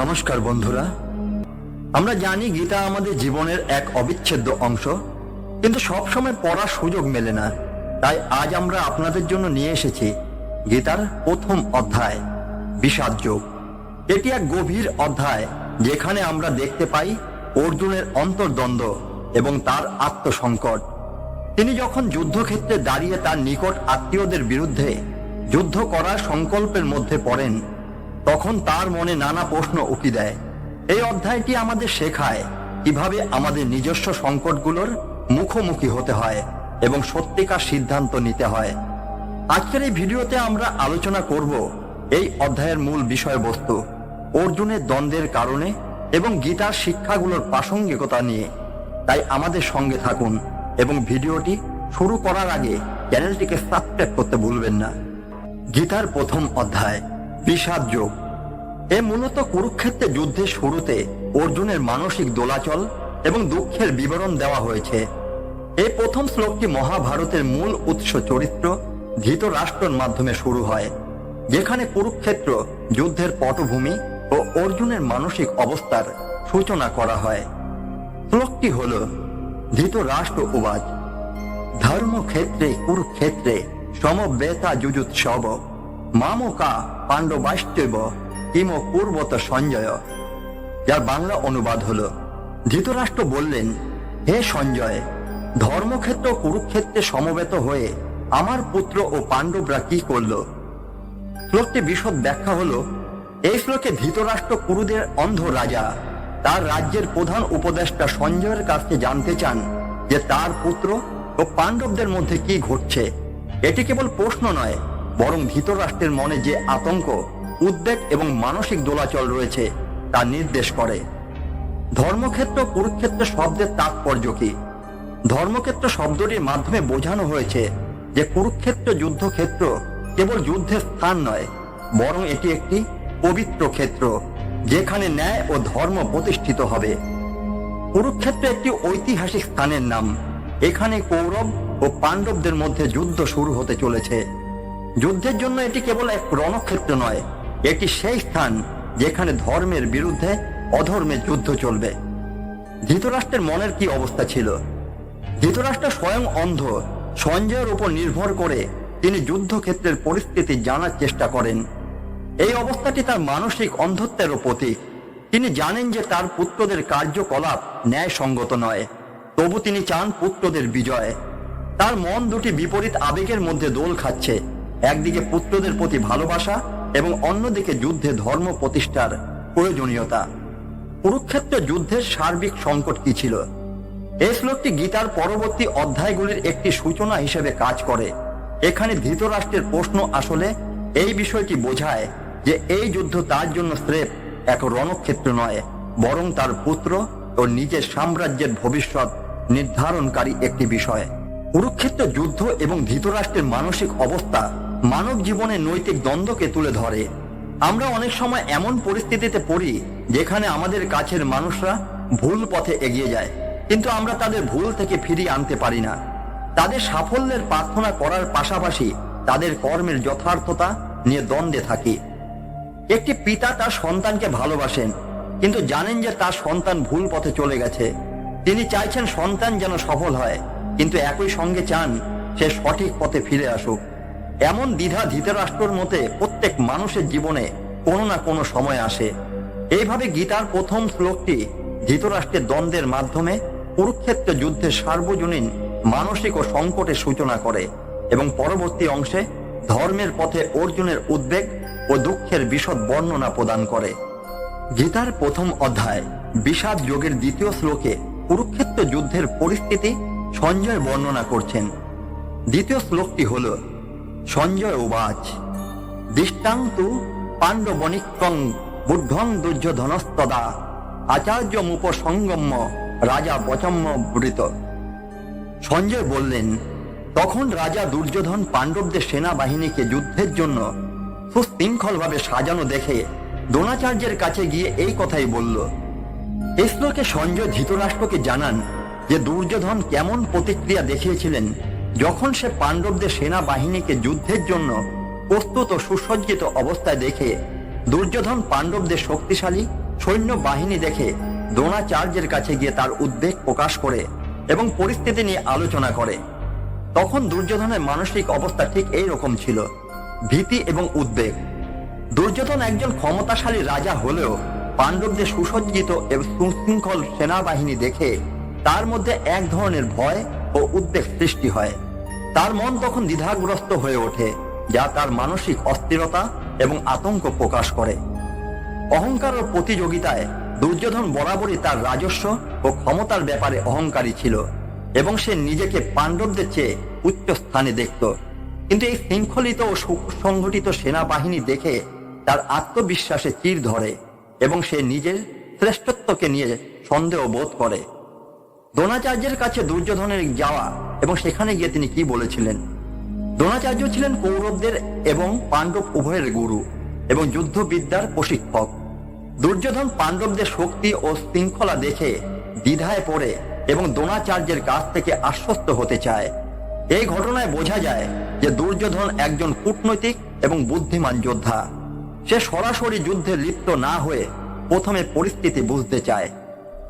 নমস্কার বন্ধুরা, আমরা জানি গীতা আমাদের জীবনের এক অবিচ্ছেদ্য অংশ, কিন্তু সবসময় পড়ার সুযোগ মেলে না। তাই আজ আমরা আপনাদের জন্য নিয়ে এসেছি গীতার প্রথম অধ্যায় বিষাদ যোগ। এটি এক গভীর অধ্যায়, যেখানে আমরা দেখতে পাই অর্জুনের অন্তর্দ্বন্দ্ব এবং তার আত্মসংকট। তিনি যখন যুদ্ধক্ষেত্রে দাঁড়িয়ে তার নিকট আত্মীয়দের বিরুদ্ধে যুদ্ধ করার সংকল্পের মধ্যে পড়েন, তখন তার মনে নানা প্রশ্ন উকি দেয়। এই অধ্যায়টি আমাদের শেখায় কিভাবে আমাদের নিজস্ব সংকটগুলোর মুখোমুখি হতে হয় এবং সত্যিকার সিদ্ধান্ত নিতে হয়। আজকের এই ভিডিওতে আমরা আলোচনা করব এই অধ্যায়ের মূল বিষয়বস্তু, অর্জুনের দ্বন্দ্বের কারণে এবং গীতার শিক্ষাগুলোর প্রাসঙ্গিকতা নিয়ে। তাই আমাদের সঙ্গে থাকুন এবং ভিডিওটি শুরু করার আগে চ্যানেলটিকে সাবস্ক্রাইব করতে ভুলবেন না। গীতার প্রথম অধ্যায় বিষাদ যোগ। এ মূলত কুরুক্ষেত্রে যুদ্ধের শুরুতে অর্জুনের মানসিক দোলাচল এবং দুঃখের বিবরণ দেওয়া হয়েছে। এই প্রথম শ্লোকটি মহাভারতের মূল উৎস চরিত্র ধৃতরাষ্ট্রের মাধ্যমে শুরু হয়, যেখানে কুরুক্ষেত্র যুদ্ধের পটভূমি ও অর্জুনের মানসিক অবস্থার সূচনা করা হয়। শ্লোকটি হল, ধৃতরাষ্ট্র উবাচ ধর্মক্ষেত্রে কুরুক্ষেত্রে সমবেতা যুযুৎসব মামকা পাণ্ডবাশ্চৈব কিম পূর্বত সঞ্জয়। যার বাংলা অনুবাদ হলো, ধৃতরাষ্ট্র বললেন, হে সঞ্জয়, ধর্মক্ষেত্র কুরুক্ষেত্রে সমবেত হয়ে আমার পুত্র ও পাণ্ডবরা কি করল? শ্লোকটি বিশদ ব্যাখ্যা হলো, এই শ্লোকে ধৃতরাষ্ট্র কুরুদের অন্ধ রাজা তার রাজ্যের প্রধান উপদেষ্টা সঞ্জয়ের কাছে জানতে চান যে তার পুত্র ও পাণ্ডবদের মধ্যে কি ঘটছে। এটি কেবল প্রশ্ন নয়, বরং ধৃতরাষ্ট্রের মনে যে আতঙ্ক, উদ্বেগ এবং মানসিক দোলাচল রয়েছে তা নির্দেশ করে। ধর্মক্ষেত্র কুরুক্ষেত্র শব্দের তাৎপর্য কি? ধর্মক্ষেত্র শব্দটির মাধ্যমে বোঝানো হয়েছে যে কুরুক্ষেত্র যুদ্ধক্ষেত্র কেবল যুদ্ধের স্থান নয়, বরং এটি একটি পবিত্র ক্ষেত্র, যেখানে ন্যায় ও ধর্ম প্রতিষ্ঠিত হবে। কুরুক্ষেত্র একটি ঐতিহাসিক স্থানের নাম। এখানে কৌরব ও পাণ্ডবদের মধ্যে যুদ্ধ শুরু হতে চলেছে। যুদ্ধের জন্য এটি কেবল এক রণক্ষেত্র নয়, এটি সেই স্থান যেখানে ধর্মের বিরুদ্ধে অধর্মের যুদ্ধ চলবে। ধৃতরাষ্ট্রের মনের কি অবস্থা ছিল? ধৃতরাষ্ট্র স্বয়ং অন্ধ। সঞ্জয়ের উপর নির্ভর করে তিনি যুদ্ধক্ষেত্রের পরিস্থিতি জানার চেষ্টা করেন। এই অবস্থাটি তার মানসিক অন্ধত্বেরও প্রতীক। তিনি জানেন যে তার পুত্রদের কার্যকলাপ ন্যায়সঙ্গত নয়, তবু তিনি চান পুত্রদের বিজয়। তার মন দুটি বিপরীত আবেগের মধ্যে দোল খাচ্ছে, একদিকে পুত্রদের প্রতি ভালোবাসা এবং অন্যদিকে যুদ্ধে ধর্ম প্রতিষ্ঠার প্রয়োজনীয়তা। কুরুক্ষেত্র যুদ্ধের সার্বিক সংকট কি ছিল? এই শ্লোকটি গীতার পরবর্তী অধ্যায়গুলির একটি সূচনা হিসেবে কাজ করে। এখানে ধৃতরাষ্ট্রের প্রশ্ন আসলে এই বিষয়টি বোঝায় যে এই যুদ্ধ তার জন্য স্রেফ এক রণক্ষেত্র নয়, বরং তার পুত্র ও নিজের সাম্রাজ্যের ভবিষ্যৎ নির্ধারণকারী একটি বিষয়। কুরুক্ষেত্র যুদ্ধ এবং ধৃতরাষ্ট্রের মানসিক অবস্থা মানব জীবনের নৈতিক দ্বন্দ্বকে তুলে ধরে। আমরা অনেক সময় এমন পরিস্থিতিতে পড়ি যেখানে আমাদের কাছের মানুষরা ভুল পথে এগিয়ে যায়, কিন্তু আমরা তাদের ভুল থেকে ফিরিয়ে আনতে পারি না। তাদের সাফল্যের প্রার্থনা করার পাশাপাশি তাদের কর্মের যথার্থতা নিয়ে দ্বন্দ্বে থাকি। একটি পিতা তার সন্তানকে ভালোবাসেন, কিন্তু জানেন যে তার সন্তান ভুল পথে চলে গেছে। তিনি চাইছেন সন্তান যেন সফল হয়, কিন্তু একই সঙ্গে চান সে সঠিক পথে ফিরে আসুক। এমন দ্বিধা ধৃতরাষ্ট্রের মতে প্রত্যেক মানুষের জীবনে কোনো না কোনো সময় আসে। এইভাবে গীতার প্রথম শ্লোকটি ধৃতরাষ্ট্রের দ্বন্দ্বের মাধ্যমে কুরুক্ষেত্র যুদ্ধের সার্বজনীন মানসিক ও সংকটের সূচনা করে এবং পরবর্তী অংশে ধর্মের পথে অর্জুনের উদ্বেগ ও দুঃখের বিশদ বর্ণনা প্রদান করে। গীতার প্রথম অধ্যায় বিষাদ যোগের দ্বিতীয় শ্লোকে কুরুক্ষেত্র যুদ্ধের পরিস্থিতি সঞ্জয় বর্ণনা করছেন। দ্বিতীয় শ্লোকটি হল, সঞ্জয় উবাচ দৃষ্টান্তু পাণ্ডবনিক্কং বুদ্ধং দুর্যোধনস্তদা আচার্যমুপসঙ্গম্য রাজা বচম্যবৃত। সঞ্জয় বললেন, তখন রাজা দুর্যোধন পাণ্ডবদের সেনাবাহিনীকে যুদ্ধের জন্য সুশৃঙ্খলভাবে সাজানো দেখে দ্রোণাচার্যের কাছে গিয়ে এই কথাই বলল। এই শ্লোকে সঞ্জয় ধৃতরাষ্ট্রকে জানান যে দুর্যোধন কেমন প্রতিক্রিয়া দেখিয়েছিলেন যখন সে পাণ্ডবদের সেনাবাহিনীকে যুদ্ধের জন্য প্রস্তুত ও সুসজ্জিত অবস্থায় দেখে দুর্যোধন পাণ্ডবদের শক্তিশালী সৈন্য বাহিনী দেখে দ্রোণাচার্যের কাছে গিয়ে তার উদ্বেগ প্রকাশ করে এবং পরিস্থিতি নিয়ে আলোচনা করে। তখন দুর্যোধনের মানসিক অবস্থা ঠিক এই রকম ছিল, ভীতি এবং উদ্বেগ। দুর্যোধন একজন ক্ষমতাশালী রাজা হলেও পাণ্ডবদের সুসজ্জিত এবং সুশৃঙ্খল সেনাবাহিনী দেখে তার মধ্যে এক ধরনের ভয় ও উদ্বেগ সৃষ্টি হয়। তার মন তখন দ্বিধাগ্রস্ত হয়ে ওঠে, যা তার মানসিক অস্থিরতা এবং আতঙ্ক প্রকাশ করে। অহংকার ও প্রতিযোগিতায় দুর্যোধন বরাবরই তার রাজস্ব ও ক্ষমতার ব্যাপারে অহংকারী ছিল এবং সে নিজেকে পাণ্ডবদের চেয়ে উচ্চ স্থানে দেখত। কিন্তু এই শৃঙ্খলিত ও সুসংগঠিত সেনাবাহিনী দেখে তার আত্মবিশ্বাসে চির ধরে এবং সে নিজের শ্রেষ্ঠত্বকে নিয়ে সন্দেহ বোধ করে। দ্রোণাচার্যের কাছে দুর্যোধনের যাওয়া এবং সেখানে গিয়ে তিনি কি বলেছিলেন? দ্রোণাচার্য ছিলেন কৌরবদের এবং পাণ্ডব উভয়ের গুরু এবং যুদ্ধবিদ্যার প্রশিক্ষক। দুর্যোধন পাণ্ডবদের শক্তি ও শৃঙ্খলা দেখে দ্বিধায় পড়ে এবং দ্রোণাচার্যের কাছ থেকে আশ্বস্ত হতে চায়। এই ঘটনায় বোঝা যায় যে দুর্যোধন একজন কূটনৈতিক এবং বুদ্ধিমান যোদ্ধা। সে সরাসরি যুদ্ধে লিপ্ত না হয়ে প্রথমে পরিস্থিতি বুঝতে চায়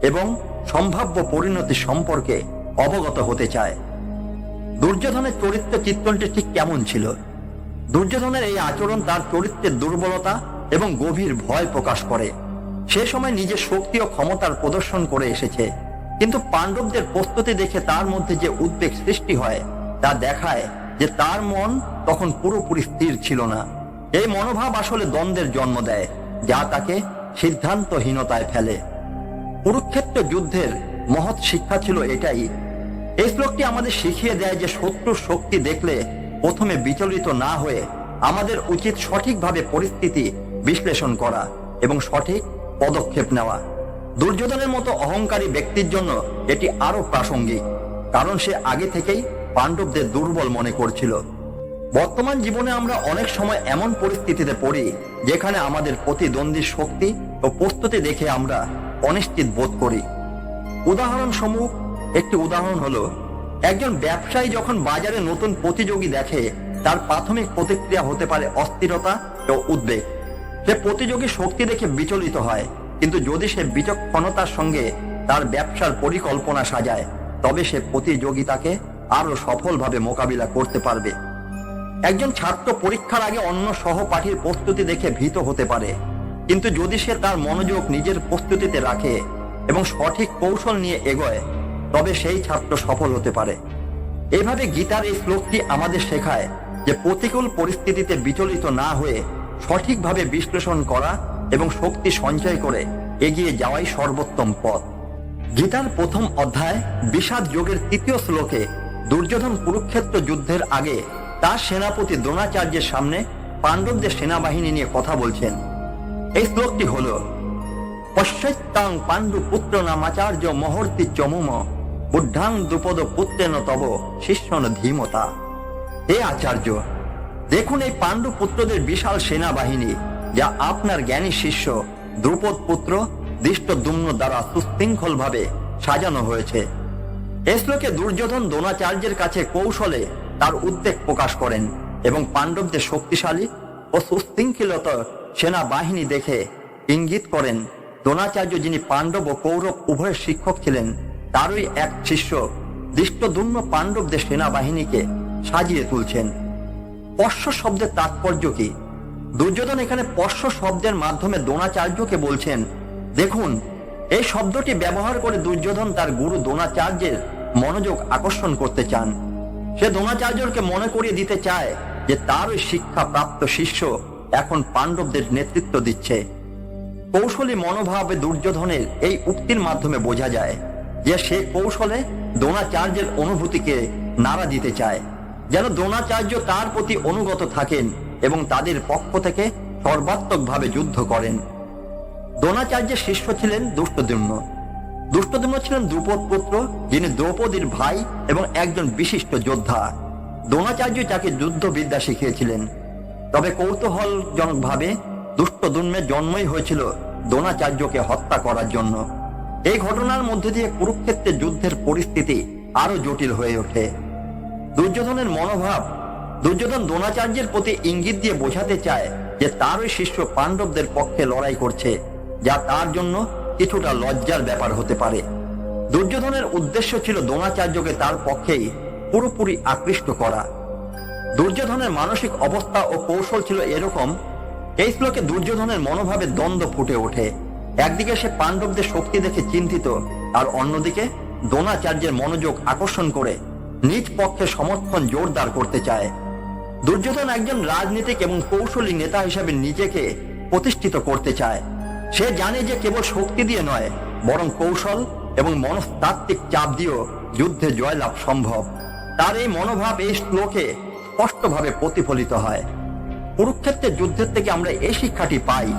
এবং সম্ভাব্য পরিণতি সম্পর্কে অবগত হতে চায়। দুর্যোধনের চরিত্র চিত্রণটি ঠিক কেমন ছিল? দুর্যোধনের এই আচরণ তার চরিত্রের দুর্বলতা এবং গভীর ভয় প্রকাশ করে। সে সময় নিজের শক্তি ও ক্ষমতার প্রদর্শন করে এসেছে, কিন্তু পাণ্ডবদের প্রস্তুতি দেখে তার মধ্যে যে উদ্বেগ সৃষ্টি হয় তা দেখায় যে তার মন তখন পুরোপুরি স্থির ছিল না। এই মনোভাব আসলে দ্বন্দ্বের জন্ম দেয়, যা তাকে সিদ্ধান্তহীনতায় ফেলে। কুরুক্ষেত্র যুদ্ধের মহৎ শিক্ষা ছিল এটাই। এই শ্লোকটি আমাদের শিখিয়ে দেয় যে শত্রুর শক্তি দেখলে প্রথমে বিচলিত না হয়ে আমাদের উচিত সঠিকভাবে পরিস্থিতি বিশ্লেষণ করা এবং সঠিক পদক্ষেপ নেওয়া। দুর্যোধনের মতো অহংকারী ব্যক্তির জন্য এটি আরো প্রাসঙ্গিক, কারণ সে আগে থেকেই পাণ্ডবদের দুর্বল মনে করছিল। বর্তমান জীবনে আমরা অনেক সময় এমন পরিস্থিতিতে পড়ি যেখানে আমাদের প্রতিদ্বন্দ্বীর শক্তি ও প্রস্তুতি দেখে আমরা অনিশ্চিত বোধ করি। উদাহরণসমূহ একটি উদাহরণ হলো, একজন ব্যবসায়ী যখন বাজারে নতুন প্রতিযোগী দেখে তার প্রাথমিক প্রতিক্রিয়া হতে পারে অস্থিরতা ও উদ্বেগ। সে প্রতিযোগী শক্তি দেখে বিচলিত হয়, কিন্তু যদি সে বিচক্ষণতার সঙ্গে তার ব্যবসার পরিকল্পনা সাজায় তবে সে প্রতিযোগিতাকে আরো সফলভাবে মোকাবিলা করতে পারবে। একজন ছাত্র পরীক্ষার আগে অন্য সহপাঠীর প্রস্তুতি দেখে ভীত হতে পারে, কিন্তু যদি সে তার মনোযোগ নিজের প্রস্তুতিতে রাখে এবং সঠিক কৌশল নিয়ে এগোয় তবে সেই ছাত্র সফল হতে পারে। এইভাবে গীতার এই শ্লোকটি আমাদের শেখায় যে প্রতিকূল পরিস্থিতিতে বিচলিত না হয়ে সঠিকভাবে বিশ্লেষণ করা এবং শক্তি সঞ্চয় করে এগিয়ে যাওয়াই সর্বোত্তম পথ। গীতার প্রথম অধ্যায় বিষাদ যোগের ৩য় শ্লোকে দুর্যোধন কুরুক্ষেত্র যুদ্ধের আগে তার সেনাপতি দ্রোণাচার্যের সামনে পাণ্ডবদের সেনাবাহিনী নিয়ে কথা বলছেন। এই শ্লোকটি হল, পশ্যৈত্তাং পাণ্ডু পুত্র নামাচার্য মহর্তি চমুম বুদ্ধাং দ্রুপদ পুত্রেন তব শিষ্যন ধীমতা। হে আচার্য, দেখুন এই পাণ্ডু পুত্রদের বিশাল সেনাবাহিনী, যা আপনার জ্ঞানী শিষ্য দ্রুপদ পুত্র ধৃষ্টদ্যুম্ন দ্বারা সুশৃঙ্খল ভাবে সাজানো হয়েছে। এই শ্লোকে দুর্যোধন দ্রোণাচার্যের কাছে কৌশলে তার উদ্বেগ প্রকাশ করেন এবং পাণ্ডবদের শক্তিশালী ও সুশৃঙ্খলিত সেনাবাহিনী দেখে ইঙ্গিত করেন দ্রোণাচার্য, যিনি পাণ্ডব ও কৌরব উভয়ের শিক্ষক ছিলেন, তারই এক শিষ্য ধৃষ্টদ্যুম্ন পাণ্ডবদের সেনাবাহিনীকে সাজিয়ে তুলছেন। পশ্য শব্দের তাৎপর্য কি? দুর্যোধন এখানে পশ্য শব্দের মাধ্যমে দ্রোণাচার্যকে বলছেন, দেখুন, এই শব্দটি ব্যবহার করে দুর্যোধন তার গুরু দ্রোণাচার্যের মনোযোগ আকর্ষণ করতে চান। সে দ্রোণাচার্যকে মনে করিয়ে দিতে চায় যে তার ওই শিক্ষা প্রাপ্ত শিষ্য এখন পাণ্ডবদের নেতৃত্ব দিচ্ছে। কৌশলী মনোভাবে দুর্যোধনের এই উক্তির মাধ্যমে বোঝা যায় যে সে কৌশলে দ্রোণাচার্যের অনুভূতিকে নাড়া দিতে চায়, যেন দ্রোণাচার্য তার প্রতি অনুগত থাকেন এবং তাদের পক্ষ থেকে সর্বাত্মকভাবে যুদ্ধ করেন। দ্রোণাচার্যের শিষ্য ছিলেন দুষ্টদ্যুম্ন। দুষ্টদ্যুম্ন ছিলেন দ্রুপদ পুত্র, যিনি দ্রৌপদীর ভাই এবং একজন বিশিষ্ট যোদ্ধা। দ্রোণাচার্য তাকে যুদ্ধবিদ্যা শিখিয়েছিলেন। তবে কৌতূহলজনকভাবে দুষ্টদ্যুম্নের জন্মই হয়েছিল দ্রোণাচার্যকে হত্যা করার জন্য। এই ঘটনার মধ্যে দিয়ে কুরুক্ষেত্রের যুদ্ধের পরিস্থিতি আরো জটিল হয়ে ওঠে। দুর্যোধনের মনোভাব, দুর্যোধন দ্রোণাচার্যের প্রতি ইঙ্গিত দিয়ে বোঝাতে চায় যে যে তারই শিষ্য পাণ্ডবদের পক্ষে লড়াই করছে, যা তার জন্য কিছুটা লজ্জার ব্যাপার হতে পারে। দুর্যোধনের উদ্দেশ্য ছিল দ্রোণাচার্যকে তার পক্ষেই পুরোপুরি আকৃষ্ট করা। দুর্যোধনের মানসিক অবস্থা ও কৌশল ছিল এরকম। এই শ্লোকে দুর্যোধনের মনোভাবে দ্বন্দ্ব ফুটে ওঠে। একদিকে সে পাণ্ডবদের শক্তি দেখে চিন্তিত, আর অন্যদিকে দ্রোণাচার্যের মনোযোগ আকর্ষণ করে নিজ পক্ষে সমর্থন জোরদার করতে চায়। দুর্যোধন একজন রাজনীতিক এবং কৌশলী নেতা হিসেবে নিজেকে প্রতিষ্ঠিত করতে চায়। সে জানে যে কেবল শক্তি দিয়ে নয়, বরং কৌশল এবং মনস্তাত্ত্বিক চাপ দিয়েও যুদ্ধে জয়লাভ সম্ভব। তার এই মনোভাব এই শ্লোকে স্পষ্টভাবে প্রতিফলিত হয়। কুরুক্ষেত্রের যুদ্ধের থেকে আমরা এই শিক্ষাটি পাই।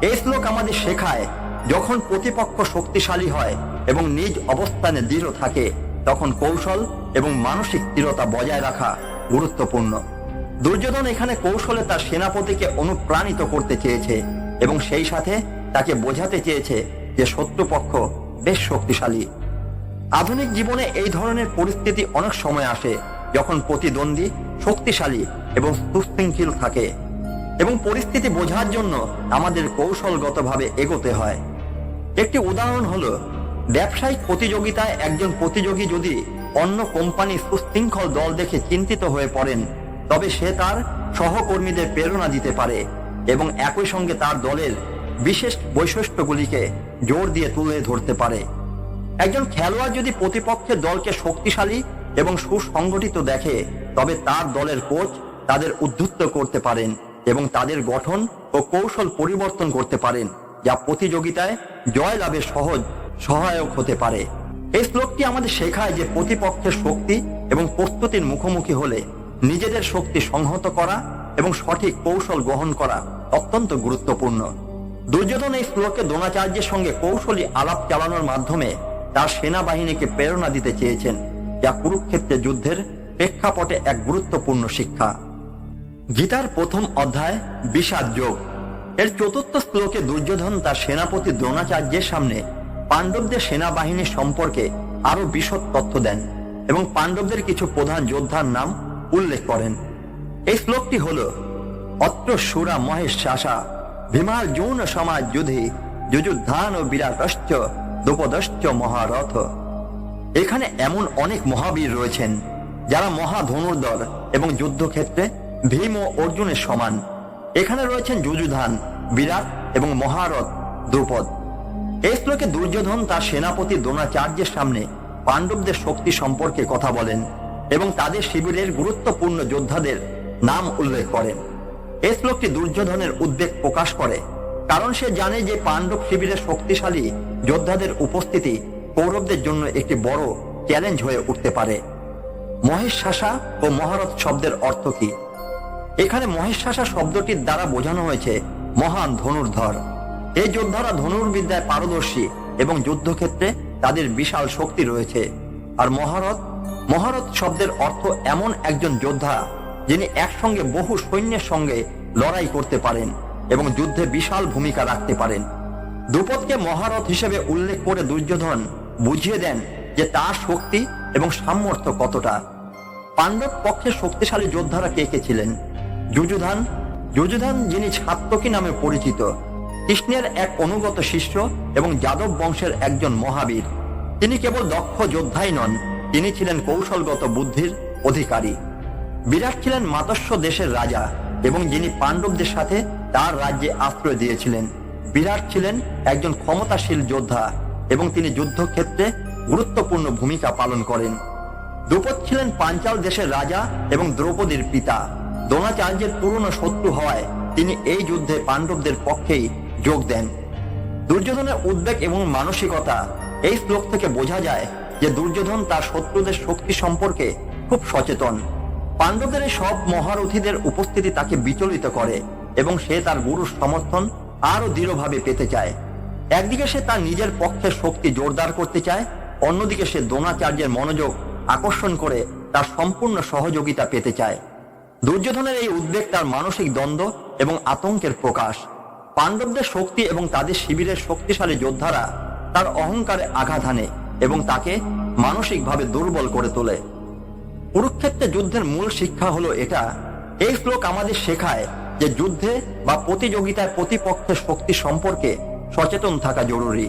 এই শ্লোক আমাদের শেখায়, যখন প্রতিপক্ষ শক্তিশালী হয় এবং নিজ অবস্থানে দৃঢ় থাকে, তখন কৌশল এবং মানসিক স্থিরতা বজায় রাখা গুরুত্বপূর্ণ। দুর্যোধন এখানে কৌশলে তার সেনাপতিকে অনুপ্রাণিত করতে চেয়েছে এবং সেই সাথে তাকে বোঝাতে চেয়েছে যে শত্রুপক্ষ বেশ শক্তিশালী। আধুনিক জীবনে এই ধরনের পরিস্থিতি অনেক সময় আসে, যখন প্রতিদ্বন্দ্বী শক্তিশালী এবং সুশৃঙ্খল থাকে, এবং পরিস্থিতি বোঝার জন্য আমাদের কৌশলগতভাবে এগোতে হয়। একটি উদাহরণ হলো, ব্যবসায়িক প্রতিযোগিতায় একজন প্রতিযোগী যদি অন্য কোম্পানির সুশৃঙ্খল দল দেখে চিন্তিত হয়ে পড়েন, তবে সে তার সহকর্মীদের প্রেরণা দিতে পারে এবং একই সঙ্গে তার দলের বিশেষ বৈশিষ্ট্যগুলিকে জোর দিয়ে তুলে ধরতে পারে। একজন খেলোয়াড় যদি প্রতিপক্ষের দলকে শক্তিশালী এবং সুসংগঠিত দেখে, তবে তার দলের কোচ তাদের উদ্ধৃত করতে পারেন এবং তাদের গঠন ও কৌশল পরিবর্তন করতে পারেন, যা প্রতিযোগিতায় জয় লাভে সহজ সহায়ক হতে পারে। এই শ্লোকটি আমাদের শেখায় যে প্রতিপক্ষের শক্তি এবং প্রস্তুতির মুখোমুখি হলে নিজেদের শক্তি সংহত করা এবং সঠিক কৌশল গ্রহণ করা অত্যন্ত গুরুত্বপূর্ণ। দুর্যোধন এই শ্লোকে দ্রোণাচার্যের সঙ্গে কৌশলী আলাপ চালানোর মাধ্যমে তার সেনাবাহিনীকে প্রেরণা দিতে চেয়েছেন, যা কুরুক্ষেত্রের যুদ্ধের প্রেক্ষাপটে এক গুরুত্বপূর্ণ শিক্ষা। গীতার প্রথম অধ্যায় বিষাদ যোগ এর চতুর্থ শ্লোকে দুর্যোধন তার সেনাপতি দ্রোণাচার্যের সামনে পাণ্ডবদের সেনাবাহিনী সম্পর্কে আরো বিশদ তথ্য দেন এবং পাণ্ডবদের কিছু প্রধান যোদ্ধার নাম উল্লেখ করেন। এই শ্লোকটি হল, অত্র সুরা মহেশ শাসা ভীমার যৌন সমাজ যুধি যুযুদ্ধান ও বিরাটশ্চ দ্রৌপদশ্চ মহারথ। এখানে এমন অনেক মহাবীর রয়েছেন যারা মহা ধনুর্ধর এবং যুদ্ধক্ষেত্রে ভীম ও অর্জুনের সমান। এখানে রয়েছেন যুযুধান, বিরাট এবং মহারথ দ্রৌপদ। এই শ্লোকে দুর্যোধন তার সেনাপতি দ্রোণাচার্যের সামনে পাণ্ডবদের শক্তি সম্পর্কে কথা বলেন এবং তাদের শিবিরের গুরুত্বপূর্ণ যোদ্ধাদের নাম উল্লেখ করেন। এই শ্লোকটি দুর্যোধনের উদ্বেগ প্রকাশ করে, কারণ সে জানে যে পাণ্ডব শিবিরের শক্তিশালী যোদ্ধাদের উপস্থিতি কৌরবদের জন্য একটি বড় চ্যালেঞ্জ হয়ে উঠতে পারে। মহেশাসা ও মহারথ শব্দের অর্থ কি? এখানে মহেশাসা শব্দটির দ্বারা বোঝানো হয়েছে মহান ধনুর্ধর। এই যোদ্ধারা ধনুর্বিদ্যায় পারদর্শী এবং যুদ্ধক্ষেত্রে তাদের বিশাল শক্তি রয়েছে। আর মহারথ শব্দের অর্থ এমন একজন যোদ্ধা যিনি একসঙ্গে বহু সৈন্যের সঙ্গে লড়াই করতে পারেন এবং যুদ্ধে বিশাল ভূমিকা রাখতে পারেন। দ্রৌপদকে মহারথ হিসেবে উল্লেখ করে দুর্যোধন বুঝিয়ে দেন যে তার শক্তি এবং সামর্থ্য কতটা। পাণ্ডব পক্ষের শক্তিশালী যোদ্ধারা কে কে ছিলেন? যুযুধান যিনি সাত্যকী নামে পরিচিত, কৃষ্ণের এক অনুগত শিষ্য এবং যাদব বংশের একজন মহাবীর। তিনি কেবল দক্ষ যোদ্ধাই নন, তিনি ছিলেন কৌশলগত বুদ্ধির অধিকারী। বিরাট ছিলেন মাতস্য দেশের রাজা এবং যিনি পাণ্ডবদের সাথে তার রাজ্যে আশ্রয় দিয়েছিলেন। বিরাট ছিলেন একজন ক্ষমতাশীল যোদ্ধা এবং তিনি যুদ্ধক্ষেত্রে গুরুত্বপূর্ণ ভূমিকা পালন করেন। দ্রৌপদ ছিলেন পাঞ্চাল দেশের রাজা এবং দ্রৌপদীর পিতা। দ্রোণাচার্যের পুরনো শত্রু হওয়ায় তিনি এই যুদ্ধে পাণ্ডবদের পক্ষেই যোগ দেন। দুর্যোধনের উদ্বেগ এবং মানসিকতা এই শ্লোক থেকে বোঝা যায় যে দুর্যোধন তার শত্রুদের শক্তি সম্পর্কে খুব সচেতন। পাণ্ডবদের এই সব মহারথীদের উপস্থিতি তাকে বিচলিত করে এবং সে তার গুরুর সমর্থন আরো দৃঢ়ভাবে পেতে চায়। একদিকে সে তার নিজের পক্ষের শক্তি জোরদার করতে চায়, অন্যদিকে সে দ্রোণাচার্যের মনোযোগ আকর্ষণ করে তার সম্পূর্ণ সহযোগিতা পেতে চায়। দুর্যোধনের এই উদ্বেগ তার মানসিক দ্বন্দ্ব এবং আতঙ্কের প্রকাশ। পাণ্ডবদের শক্তি এবং তাদের শিবিরের শক্তিশালী যোদ্ধারা তার অহংকারে আঘাত হানে এবং তাকে মানসিকভাবে দুর্বল করে তোলে। কুরুক্ষেত্রের যুদ্ধের মূল শিক্ষা হলো এটা। এই শ্লোক আমাদের শেখায় যে যুদ্ধে বা প্রতিযোগিতায় প্রতিপক্ষের শক্তি সম্পর্কে সচেতন থাকা জরুরি।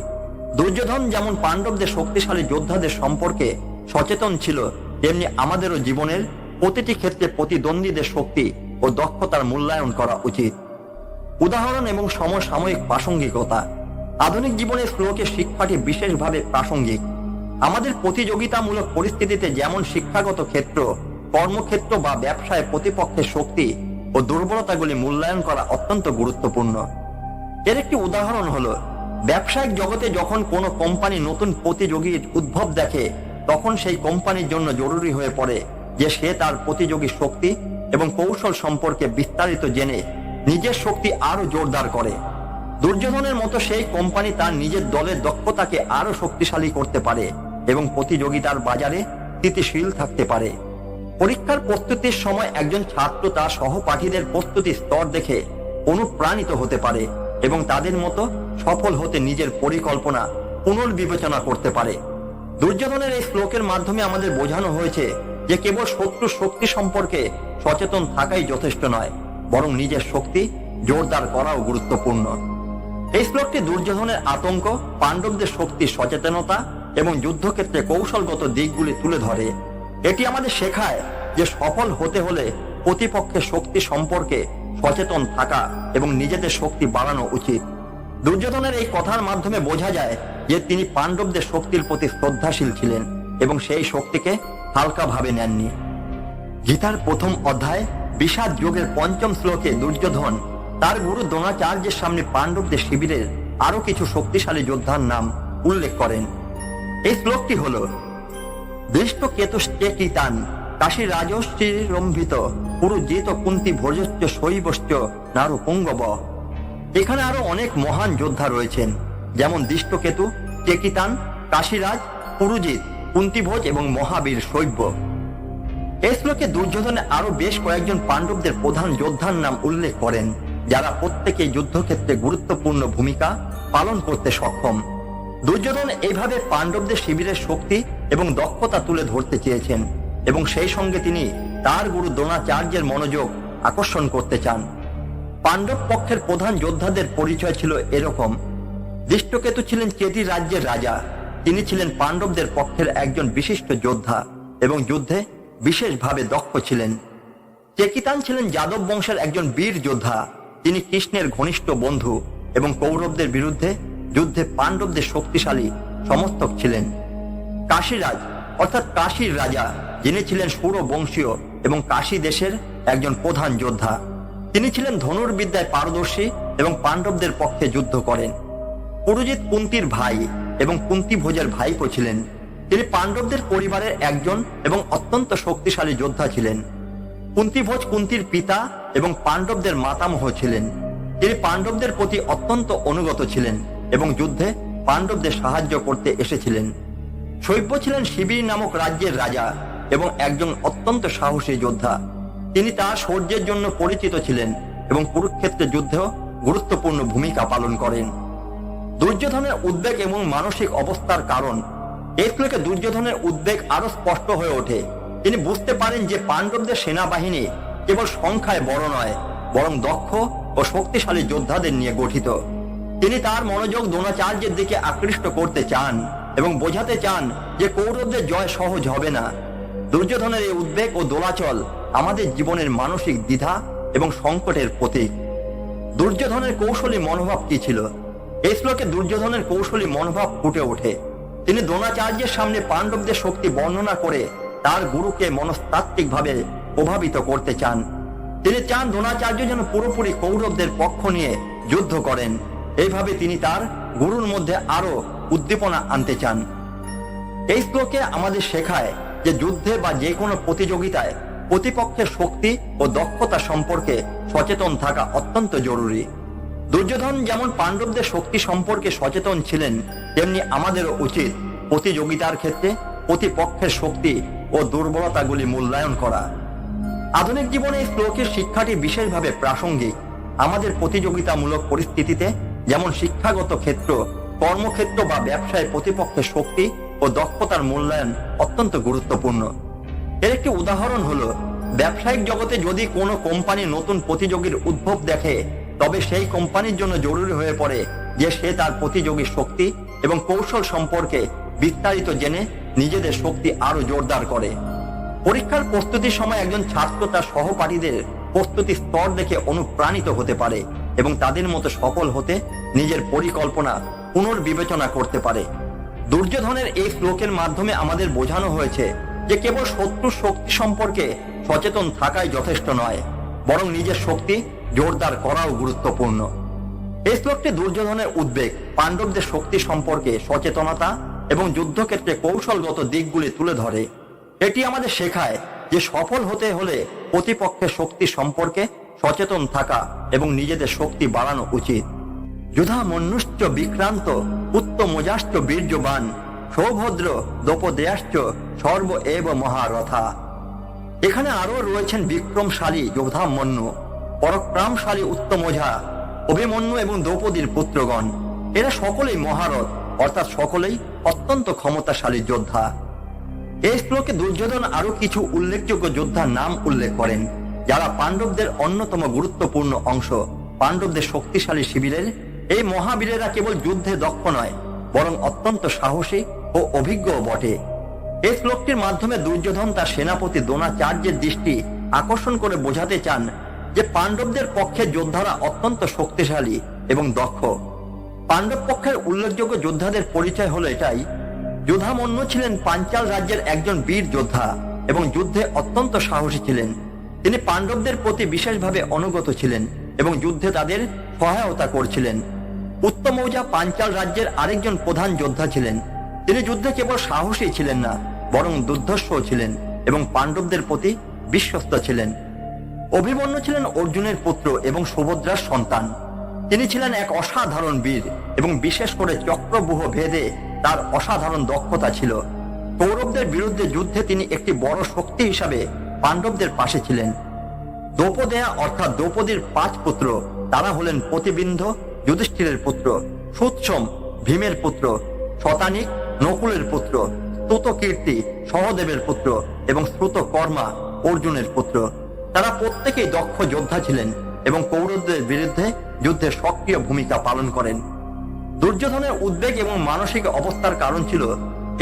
দুর্যোধন যেমন পাণ্ডবদের শক্তিশালী যোদ্ধাদের সম্পর্কে সচেতন ছিল, তেমনি আমাদেরও জীবনের প্রতিটি ক্ষেত্রে প্রতিদ্বন্দ্বীদের শক্তি ও দক্ষতার মূল্যায়ন করা উচিত। উদাহরণ এবং সমসাময়িক প্রাসঙ্গিকতা। আধুনিক জীবনের শ্লোকের শিক্ষাটি বিশেষভাবে প্রাসঙ্গিক। আমাদের প্রতিযোগিতামূলক পরিস্থিতিতে যেমন শিক্ষাগত ক্ষেত্র, কর্মক্ষেত্র বা ব্যবসায় প্রতিপক্ষের শক্তি ও দুর্বলতাগুলি মূল্যায়ন করা অত্যন্ত গুরুত্বপূর্ণ। এর একটি উদাহরণ হলো, ব্যবসায়িক জগতে যখন কোনো কোম্পানি নতুন প্রতিযোগীর উদ্ভব দেখে, তখন সেই কোম্পানির জন্য জরুরি হয়ে পড়ে যে সে তার প্রতিযোগীর শক্তি এবং কৌশল সম্পর্কে বিস্তারিত জেনে নিজের শক্তি আরো জোরদার করে। দুর্যোধনের মতো সেই কোম্পানি তার নিজের দলের দক্ষতাকে আরো শক্তিশালী করতে পারে এবং প্রতিযোগিতার বাজারে স্থিতিশীল থাকতে পারে। পরীক্ষার প্রস্তুতির সময় একজন ছাত্র তার সহপাঠীদের প্রস্তুতির স্তর দেখে অনুপ্রাণিত হতে পারে এবং তাদের মতো সফল হতে নিজের পরিকল্পনা পুনর্বিবেচনা করতে পারে। দুর্যোধনের এই শ্লোকের মাধ্যমে আমাদের বোঝানো হয়েছে যে কেবল শত্রুর শক্তি সম্পর্কে সচেতন থাকাই যথেষ্ট নয়, বরং নিজের শক্তি জোরদার করাও গুরুত্বপূর্ণ। এই শ্লোকটি দুর্যোধনের আতঙ্ক, পাণ্ডবদের শক্তির সচেতনতা এবং যুদ্ধক্ষেত্রে কৌশলগত দিকগুলি তুলে ধরে। এটি আমাদের শেখায় যে সফল হতে হলে প্রতিপক্ষের শক্তি সম্পর্কে সচেতন থাকা এবং নিজেদের শক্তি বাড়ানো উচিত। দুর্যোধনের এই কথার মাধ্যমে বোঝা যায় যে তিনি পাণ্ডবদের শক্তির প্রতি শ্রদ্ধাশীল ছিলেন এবং সেই শক্তিকে হালকাভাবে নেননি। গীতার প্রথম অধ্যায় বিষাদ যোগের পঞ্চম শ্লোকে দুর্যোধন তার গুরু দ্রোণাচার্যের সামনে পাণ্ডবদের শিবিরের আরো কিছু শক্তিশালী যোদ্ধার নাম উল্লেখ করেন। এই শ্লোকটি হল, দৃষ্টকেতুশ্চে কীতান কাশী রাজশ্রীরম্ভিত পুরুজিত কুন্তি ভোজশ্চ শৈবশ্চ নারু পুঙ্গব। এখানে আরো অনেক মহান যোদ্ধা রয়েছেন, যেমন দৃষ্টকেতু, চেকিতান, কাশীরাজ, পুরুজিত, কুন্তিভোজ এবং মহাবীর শৈব্য। এই শ্লোকে দুর্যোধনে আরো বেশ কয়েকজন পাণ্ডবদের প্রধান যোদ্ধার নাম উল্লেখ করেন, যারা প্রত্যেকেই যুদ্ধক্ষেত্রে গুরুত্বপূর্ণ ভূমিকা পালন করতে সক্ষম। দুর্যোধন এইভাবে পাণ্ডবদের শিবিরের শক্তি এবং দক্ষতা তুলে ধরতে চেয়েছেন এবং সেই সঙ্গে তিনি তার গুরু দ্রোণাচার্যের মনোযোগ আকর্ষণ করতে চান। পাণ্ডব পক্ষের প্রধান যোদ্ধাদের পরিচয় ছিল এরকম। দৃষ্টকেতু ছিলেন চেদি রাজ্যের রাজা। তিনি ছিলেন পাণ্ডবদের পক্ষের একজন বিশিষ্ট যোদ্ধা এবং যুদ্ধে বিশেষভাবে দক্ষ ছিলেন। চেকিতান ছিলেন যাদব বংশের একজন বীর যোদ্ধা। তিনি কৃষ্ণের ঘনিষ্ঠ বন্ধু এবং কৌরবদের বিরুদ্ধে যুদ্ধে পাণ্ডবদের শক্তিশালী সমর্থক ছিলেন। কাশীরাজ অর্থাৎ কাশীর রাজা, যিনি ছিলেন সৌর বংশীয় এবং কাশী দেশের একজন প্রধান যোদ্ধা। তিনি ছিলেন ধনুর্বিদ্যায় পারদর্শী এবং পাণ্ডবদের পক্ষে যুদ্ধ করেন। পুরুজিত কুন্তির ভাই এবং কুন্তিভোজের ভাইপো ছিলেন। তিনি পাণ্ডবদের পরিবারের একজন এবং অত্যন্ত শক্তিশালী যোদ্ধা ছিলেন। কুন্তিভোজ কুন্তির পিতা এবং পাণ্ডবদের মাতামহ ছিলেন। তিনি পাণ্ডবদের প্রতি অত্যন্ত অনুগত ছিলেন এবং যুদ্ধে পাণ্ডবদের সাহায্য করতে এসেছিলেন। শৈব্য ছিলেন শিবির নামক রাজ্যের রাজা এবং একজন অত্যন্ত সাহসী যোদ্ধা। তিনি তার শৌর্যের জন্য পরিচিত ছিলেন এবং কুরুক্ষেত্রের যুদ্ধেও গুরুত্বপূর্ণ ভূমিকা পালন করেন। দুর্যোধনের উদ্বেগ এবং মানসিক অবস্থার কারণ। এই শ্লোকে দুর্যোধনের উদ্বেগ আরো স্পষ্ট হয়ে ওঠে। তিনি বুঝতে পারেন যে পাণ্ডবদের সেনাবাহিনী কেবল সংখ্যায় বড় নয়, বরং দক্ষ ও শক্তিশালী যোদ্ধাদের নিয়ে গঠিত। তিনি তার মনোযোগ দ্রোণাচার্যের দিকে আকৃষ্ট করতে চান এবং বোঝাতে চান যে কৌরবদের জয় সহজ হবে না। দুর্যোধনের এই উদ্বেগ ও দোলাচল আমাদের জীবনের মানসিক দ্বিধা এবং সংকটের প্রতীক। দুর্যোধনের কৌশলী মনোভাব কি ছিল? এই শ্লোকে দুর্যোধনের কৌশলী মনোভাব ফুটে ওঠে। তিনি দ্রোণাচার্যের সামনে পাণ্ডবদের শক্তি বর্ণনা করে তার গুরুকে মনস্তাত্ত্বিকভাবে প্রভাবিত করতে চান। তিনি চান দ্রোণাচার্য যেন পুরোপুরি কৌরবদের পক্ষ নিয়ে যুদ্ধ করেন। এইভাবে তিনি তার গুরুর মধ্যে আরো উদ্দীপনা আনতে চান। এই শ্লোকে আমাদের শেখায় যে যুদ্ধে বা যে কোনো প্রতিযোগিতায় প্রতিপক্ষের শক্তি ও দক্ষতা সম্পর্কে সচেতন থাকা অত্যন্ত জরুরি। দুর্যোধন যেমন পাণ্ডবদের শক্তি সম্পর্কে সচেতন ছিলেন, তেমনি আমাদেরও উচিত প্রতিযোগিতার ক্ষেত্রে প্রতিপক্ষের শক্তি ও দুর্বলতাগুলি মূল্যায়ন করা। আধুনিক জীবনে এই শ্লোকের শিক্ষাটি বিশেষভাবে প্রাসঙ্গিক। আমাদের প্রতিযোগিতামূলক পরিস্থিতিতে যেমন শিক্ষাগত ক্ষেত্র, কর্মক্ষেত্র বা ব্যবসায় প্রতিপক্ষের শক্তি ও দক্ষতার মূল্যায়ন অত্যন্ত গুরুত্বপূর্ণ। এর একটি উদাহরণ হলো, ব্যবসায়িক জগতে যদি কোনো কোম্পানি নতুন প্রতিযোগীর উদ্ভব দেখে, তবে সেই কোম্পানির জন্য জরুরি হয়ে পড়ে যে সে তার প্রতিযোগীর শক্তি এবং কৌশল সম্পর্কে বিস্তারিত জেনে নিজেদের শক্তি আরো জোরদার করে। পরীক্ষার প্রস্তুতির সময় একজন ছাত্র তার সহপাঠীদের প্রস্তুতির স্তর দেখে অনুপ্রাণিত হতে পারে এবং তাদের মতো সফল হতে নিজের পরিকল্পনা পুনর্বিবেচনা করতে পারে। দুর্যোধনের এই শ্লোকের মাধ্যমে আমাদের বোঝানো হয়েছে যে কেবল শত্রুর শক্তি সম্পর্কে সচেতন থাকাই যথেষ্ট নয়, বরং নিজের শক্তি জোরদার করাও গুরুত্বপূর্ণ। এই শ্লোকটি দুর্যোধনের উদ্বেগ, পাণ্ডবদের শক্তি সম্পর্কে সচেতনতা এবং যুদ্ধক্ষেত্রে কৌশলগত দিকগুলি তুলে ধরে। এটি আমাদের শেখায় যে সফল হতে হলে প্রতিপক্ষের শক্তি সম্পর্কে সচেতন থাকা এবং নিজেদের শক্তি বাড়ানো উচিত। যুধা মন্যুশ্চ বিক্রান্ত উত্তমজাশ্চ বীর্যবান সৌভদ্র দ্রৌপদেয়াশ্চ সর্ব এব মহারথা। এখানে আরো রয়েছেন বিক্রমশালী যোধামন্যু, পরাক্রমশালী উত্তমোজা, অভিমন্যু এবং দ্রৌপদীর পুত্রগণ। এরা সকলেই মহারথ, অর্থাৎ সকলেই অত্যন্ত ক্ষমতাশালী যোদ্ধা। এই শ্লোকে দুর্যোধন আরো কিছু উল্লেখযোগ্য যোদ্ধার নাম উল্লেখ করেন, যারা পাণ্ডবদের অন্যতম গুরুত্বপূর্ণ অংশ। পাণ্ডবদের শক্তিশালী শিবিরের এই মহাবীরেরা কেবল যুদ্ধে দক্ষ নয়, বরং অত্যন্ত সাহসী ও অভিজ্ঞও বটে। এই শ্লোকটির মাধ্যমে দুর্যোধন তার সেনাপতি দ্রোণাচার্যের দৃষ্টি আকর্ষণ করে বোঝাতে চান যে পাণ্ডবদের পক্ষে যোদ্ধারা অত্যন্ত শক্তিশালী এবং দক্ষ। পাণ্ডব পক্ষের উল্লেখযোগ্য যোদ্ধাদের পরিচয় হলো এটাই: যুধামন্যু ছিলেন পাঞ্চাল রাজ্যের একজন বীর যোদ্ধা এবং যুদ্ধে অত্যন্ত সাহসী ছিলেন। তিনি পাণ্ডবদের প্রতি বিশেষভাবে অনুগত ছিলেন এবং যুদ্ধে তাদের সহায়তা করছিলেন। উত্তমৌজা পাঞ্চাল রাজ্যের আরেকজন প্রধান যোদ্ধা ছিলেন। তিনি যুদ্ধে কেবল সাহসী ছিলেন না, বরং দুর্ধর্ষও ছিলেন এবং পাণ্ডবদের প্রতি বিশ্বস্ত ছিলেন। অভিমন্যু ছিলেন অর্জুনের পুত্র এবং সুভদ্রার সন্তান। তিনি ছিলেন এক অসাধারণ বীর এবং বিশেষ করে চক্রব্যূহ ভেদে তার অসাধারণ দক্ষতা ছিল। কৌরবদের বিরুদ্ধে যুদ্ধে তিনি একটি বড় শক্তি হিসাবে পাণ্ডবদের পাশে ছিলেন। দ্রৌপদেয়া অর্থাৎ দ্রৌপদীর 5 পুত্র, তারা হলেন প্রতিবিন্ধ যুধিষ্ঠিরের পুত্র, সুৎসম ভীমের পুত্র, শতানিক নকুলের পুত্র, স্তুতকীর্তি সহদেবের পুত্র এবং শ্রুতকর্মা অর্জুনের পুত্র। তারা প্রত্যেকেই দক্ষ যোদ্ধা ছিলেন এবং কৌরবদের বিরুদ্ধে যুদ্ধে সক্রিয় ভূমিকা পালন করেন। দুর্যোধনের উদ্বেগ এবং মানসিক অবস্থার কারণ ছিল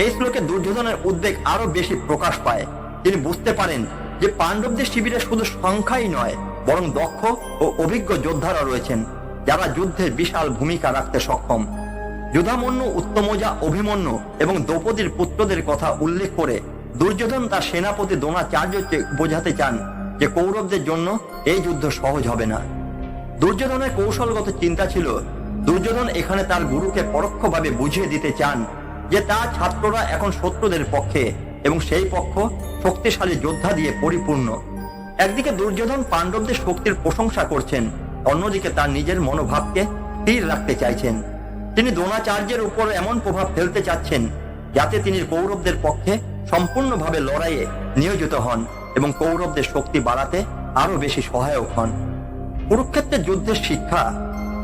এই শ্লোকে দুর্যোধনের উদ্বেগ আরো বেশি প্রকাশ পায়। তিনি বুঝতে পারেন যে পাণ্ডবদের শিবিরে শুধু সংখ্যাই নয়, বরং দক্ষ ও অভিজ্ঞ যোদ্ধারা রয়েছেন, যারা যুদ্ধে বিশাল ভূমিকা রাখতে সক্ষম। যুধামন্যু, উত্তমৌজা, অভিমন্যু এবং দ্রৌপদীর পুত্রদের কথা উল্লেখ করে দুর্যোধন তার সেনাপতি দ্রোণাচার্যকে বোঝাতে চান যে কৌরবদের জন্য এই যুদ্ধ সহজ হবে না। দুর্যোধনের কৌশলগত চিন্তা ছিল, দুর্যোধন এখানে তার গুরুকে পরোক্ষভাবে বুঝিয়ে দিতে চান যে তার ছাত্ররা এখন শত্রুদের পক্ষে এবং সেই পক্ষ শক্তিশালী যোদ্ধা দিয়ে পরিপূর্ণ। একদিকে দুর্যোধন পাণ্ডবদের শক্তির প্রশংসা করছেন, অন্যদিকে তার নিজের মনোভাবকে স্থির রাখতে চাইছেন। তিনি দ্রোণাচার্যের উপর এমন প্রভাব ফেলতে চাচ্ছেন যাতে তিনি কৌরবদের পক্ষে সম্পূর্ণভাবে লড়াইয়ে নিয়োজিত হন এবং কৌরবদের শক্তি বাড়াতে আরো বেশি সহায়ক হন। কুরুক্ষেত্রের যুদ্ধের শিক্ষা।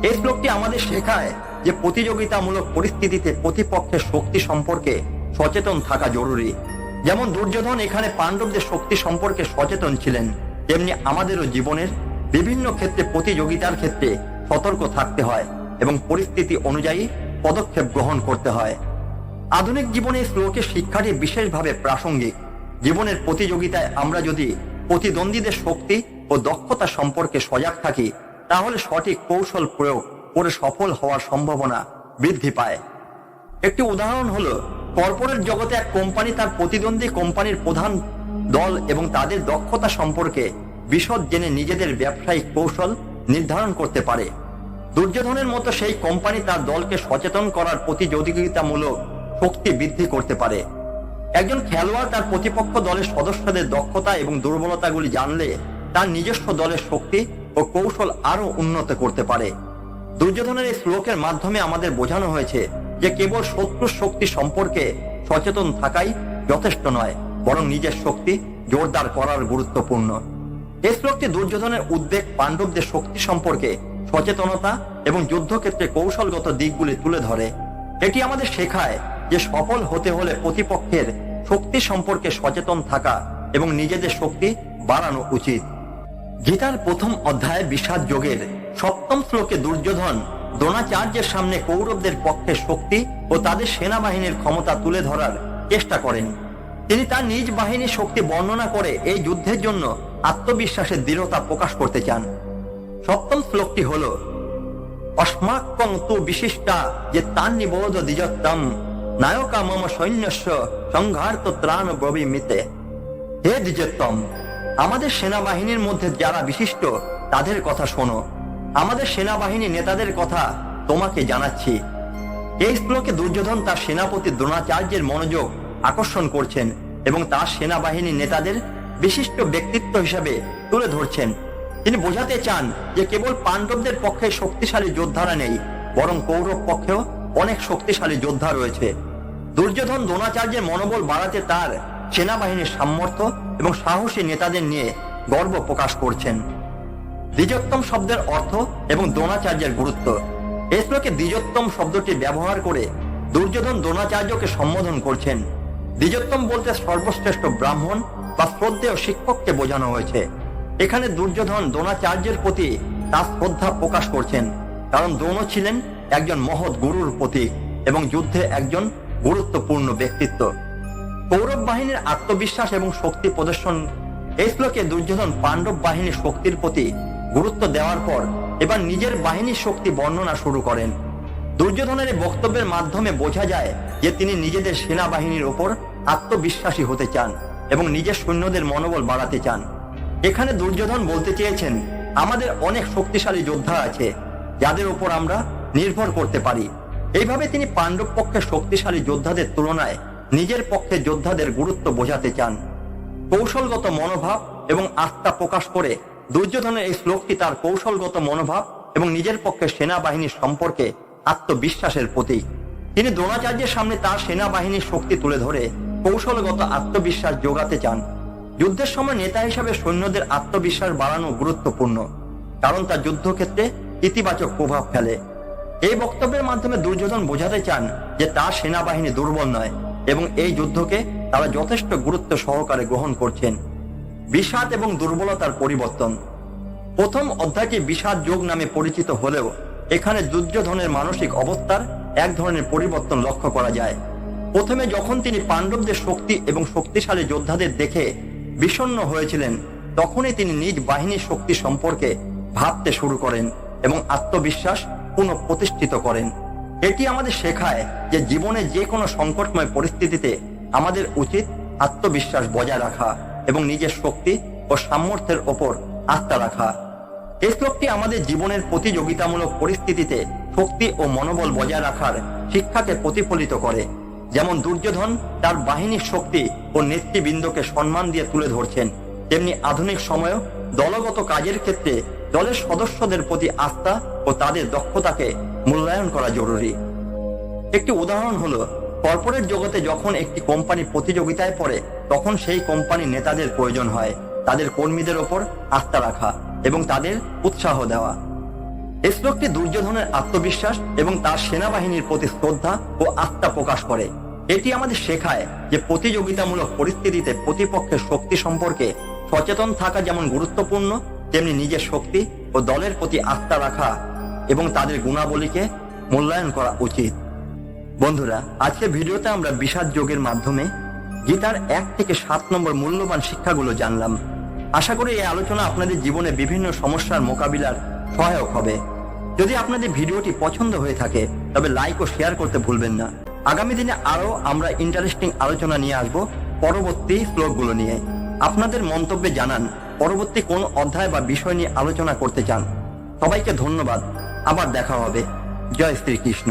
এই শ্লোকটি আমাদের শেখায় যে প্রতিযোগিতামূলক পরিস্থিতিতে প্রতিপক্ষের শক্তি সম্পর্কে সচেতন থাকা জরুরি। যেমন দুর্যোধন এখানে পাণ্ডবদের শক্তি সম্পর্কে সচেতন ছিলেন, তেমনি আমাদেরও জীবনের বিভিন্ন ক্ষেত্রে প্রতিযোগিতার ক্ষেত্রে সতর্ক থাকতে হয় এবং পরিস্থিতি অনুযায়ী পদক্ষেপ গ্রহণ করতে হয়। আধুনিক জীবনে শ্লোকের শিক্ষাটি বিশেষভাবে প্রাসঙ্গিক। জীবনের প্রতিযোগিতায় আমরা যদি প্রতিদ্বন্দ্বীদের শক্তি ও দক্ষতা সম্পর্কে সজাগ থাকি, তাহলে সঠিক কৌশল প্রয়োগ করে সফল হওয়ার সম্ভাবনা বৃদ্ধি পায়। একটি উদাহরণ হলো, কর্পোরেট জগতে এক কোম্পানি তার প্রতিদ্বন্দ্বী কোম্পানির প্রধান দল এবং তাদের দক্ষতা সম্পর্কে বিশদ জেনে নিজেদের ব্যবসায়িক কৌশল নির্ধারণ করতে পারে। দুর্যোধনের মতো সেই কোম্পানি তার দলকে সচেতন করার প্রতিযোগিতামূলক শক্তি বৃদ্ধি করতে পারে। একজন খেলোয়াড় তার প্রতিপক্ষ দলের সদস্যদের দক্ষতা এবং দুর্বলতাগুলি জানলে তার নিজস্ব দলের শক্তি ও কৌশল আরো উন্নত করতে পারে। দুর্যোধনের এই শ্লোকের মাধ্যমে আমাদের বোঝানো হয়েছে যে কেবল শত্রুর শক্তি সম্পর্কে সচেতন থাকাই যথেষ্ট নয়, বরং নিজের শক্তি জোরদার করার গুরুত্বপূর্ণ। এই শ্লোকটি দুর্যোধনের উদ্বেগ, পাণ্ডবদের শক্তি সম্পর্কে সচেতনতা এবং যুদ্ধক্ষেত্রে কৌশলগত দিকগুলি তুলে ধরে। এটি আমাদের শেখায় যে সফল হতে হলে প্রতিপক্ষের শক্তি সম্পর্কে সচেতন থাকা এবং নিজেদের শক্তি বাড়ানো উচিত। গীতার প্রথম অধ্যায়ে বিষাদ যোগের 7ম শ্লোকে দুর্যোধন দ্রোণাচার্যের সামনে কৌরবদের পক্ষে শক্তি ও তাদের সেনাবাহিনীর ক্ষমতা তুলে ধরার চেষ্টা করেন। তিনি তার নিজ বাহিনীর শক্তি বর্ণনা করে এই যুদ্ধের জন্য আত্মবিশ্বাসের দৃঢ়তা প্রকাশ করতে চান। 7ম শ্লোকটি হল অস্মাকং তু বিশিষ্টা যে তান নিবোধ দ্বিজত্তম নায়কা মম সৈন্যস্য সংঘার্ত ত্রাণ ব্রবীমিতে। হে দ্বিজোত্তম, আমাদের সেনাবাহিনীর মধ্যে যারা বিশিষ্ট তাদের কথা শোনো। আমাদের সেনাবাহিনী নেতাদের কথা তোমাকে জানাচ্ছি। এই শ্লোকে দুর্যোধন তার সেনাপতি দ্রোণাচার্যের মনোযোগ আকর্ষণ করছেন এবং তার সেনাবাহিনী নেতাদের বিশিষ্ট ব্যক্তিত্ব হিসেবে তুলে ধরছেন। তিনি বোঝাতে চান যে কেবল পাণ্ডবদের পক্ষে শক্তিশালী যোদ্ধারা নেই, বরং কৌরব পক্ষেও অনেক শক্তিশালী যোদ্ধা রয়েছে। দুর্যোধন দ্রোণাচার্যের মনোবল বাড়াতে তার সেনাবাহিনীর সামর্থ্য এবং সাহসী নেতাদের নিয়ে গর্ব প্রকাশ করছেন। দ্বিজোত্তম শব্দের অর্থ এবং দ্রোণাচার্যের গুরুত্ব। এই শ্লোকে দ্বিজোত্তম শব্দটি ব্যবহার করে দুর্যোধন দ্রোণাচার্যকে সম্বোধন করছেন। দ্বিজোত্তম বলতে সর্বশ্রেষ্ঠ ব্রাহ্মণ বা শ্রদ্ধেয় শিক্ষককে বোঝানো হয়েছে। এখানে দুর্যোধন দ্রোণাচার্যের প্রতি তার শ্রদ্ধা প্রকাশ করছেন, কারণ দ্রোণ ছিলেন একজন মহৎ গুরুর প্রতীক এবং যুদ্ধে একজন গুরুত্বপূর্ণ ব্যক্তিত্ব। কৌরব বাহিনীর আত্মবিশ্বাস এবং শক্তি প্রদর্শন। এই শ্লোকে দুর্যোধন পাণ্ডব বাহিনীর শক্তির প্রতি গুরুত্ব দেওয়ার পর এবার নিজের বাহিনীর শক্তি বর্ণনা শুরু করেন। দুর্যোধনের এই বক্তব্যের মাধ্যমে বোঝা যায় যে তিনি নিজেদের সেনাবাহিনীর ওপর আত্মবিশ্বাসী হতে চান এবং নিজের সৈন্যদের মনোবল বাড়াতে চান। এখানে দুর্যোধন বলতে চেয়েছেন, আমাদের অনেক শক্তিশালী যোদ্ধা আছে যাদের উপর আমরা নির্ভর করতে পারি। এইভাবে তিনি পাণ্ডব পক্ষে শক্তিশালী যোদ্ধাদের তুলনায় নিজের পক্ষে যোদ্ধাদের গুরুত্ব বোঝাতে চান। কৌশলগত মনোভাব এবং আস্থা প্রকাশ করে দুর্যোধনের এই শ্লোকটি তার কৌশলগত মনোভাব এবং নিজের পক্ষে সেনাবাহিনীর সম্পর্কে আত্মবিশ্বাসের প্রতীক। তিনি দ্রোণাচার্যের সামনে তার সেনাবাহিনীর শক্তি তুলে ধরে কৌশলগত আত্মবিশ্বাস যোগাতে চান। যুদ্ধের সময় নেতা হিসাবে সৈন্যদের আত্মবিশ্বাস বাড়ানো গুরুত্বপূর্ণ, কারণ তা যুদ্ধক্ষেত্রে ইতিবাচক প্রভাব ফেলে। এই বক্তব্যের মাধ্যমে দুর্যোধন বোঝাতে চান যে তার সেনাবাহিনী দুর্বল নয় এবং এই যুদ্ধকে তারা যথেষ্ট গুরুত্ব সহকারে গ্রহণ করছেন। বিষাদ এবং দুর্বলতার পরিবর্তন। প্রথম অধ্যায়টি বিষাদ যোগ নামে পরিচিত হলেও এখানে দুর্যোধনের মানসিক অবস্থার এক ধরনের পরিবর্তন লক্ষ্য করা যায়। প্রথমে যখন তিনি পাণ্ডবদের শক্তি এবং শক্তিশালী যোদ্ধাদের দেখে বিষণ্ণ হয়েছিলেন, তখনই তিনি নিজ বাহিনীর শক্তি সম্পর্কে ভাবতে শুরু করেন এবং আত্মবিশ্বাস পুনঃপ্রতিষ্ঠিত করেন। এটি আমাদের শেখায় যে জীবনে যে কোনো সংকটময় পরিস্থিতিতে আমাদের উচিত আত্মবিশ্বাস বজায় রাখা এবং নিজের শক্তি ও সামর্থ্যের ওপর আস্থা রাখা। এই শ্লোকটি আমাদের জীবনের প্রতিযোগিতামূলক পরিস্থিতিতে শক্তি ও মনোবল বজায় রাখার শিক্ষাকে প্রতিফলিত করে। যেমন দুর্যোধন তার বাহিনীর শক্তি ও নেতৃবৃন্দকে সম্মান দিয়ে তুলে ধরছেন, তেমনি আধুনিক সময়েও দলগত কাজের ক্ষেত্রে দলের সদস্যদের প্রতি আস্থা ও তাদের দক্ষতাকে মূল্যায়ন করা জরুরি। একটি উদাহরণ হলো, কর্পোরেট জগতে যখন একটি কোম্পানি প্রতিযোগিতায় পড়ে, তখন সেই কোম্পানির নেতাদের প্রয়োজন হয় তাদের কর্মীদের ওপর আস্থা রাখা এবং তাদের উৎসাহ দেওয়া। এই শ্লোকটি দুর্যোধনের আত্মবিশ্বাস এবং তার সেনাবাহিনীর প্রতি শ্রদ্ধা ও আস্থা প্রকাশ করে। এটি আমাদের শেখায় যে প্রতিযোগিতামূলক পরিস্থিতিতে প্রতিপক্ষের শক্তি সম্পর্কে সচেতন থাকা যেমন গুরুত্বপূর্ণ, তেমনি নিজের শক্তি ও দলের প্রতি আস্থা রাখা এবং তাদের গুণাবলীকে মূল্যায়ন করা উচিত। বন্ধুরা, আজকের ভিডিওতে আমরা বিষাদ যোগের মাধ্যমে গীতার 1 থেকে 7 নম্বর মূল্যবান শিক্ষাগুলো জানলাম। আশা করি এই আলোচনা আপনাদের জীবনে বিভিন্ন সমস্যার মোকাবিলার সহায়ক হবে। যদি আপনাদের ভিডিওটি পছন্দ হয়ে থাকে তবে লাইক ও শেয়ার করতে ভুলবেন না। আগামী দিনে আরো আমরা ইন্টারেস্টিং আলোচনা নিয়ে আসব পরবর্তী শ্লোকগুলো নিয়ে। আপনাদের মন্তব্যে জানান পরবর্তী কোন অধ্যায় বা বিষয় নিয়ে আলোচনা করতে চান। সবাইকে ধন্যবাদ। আবার দেখা হবে। জয় শ্রীকৃষ্ণ।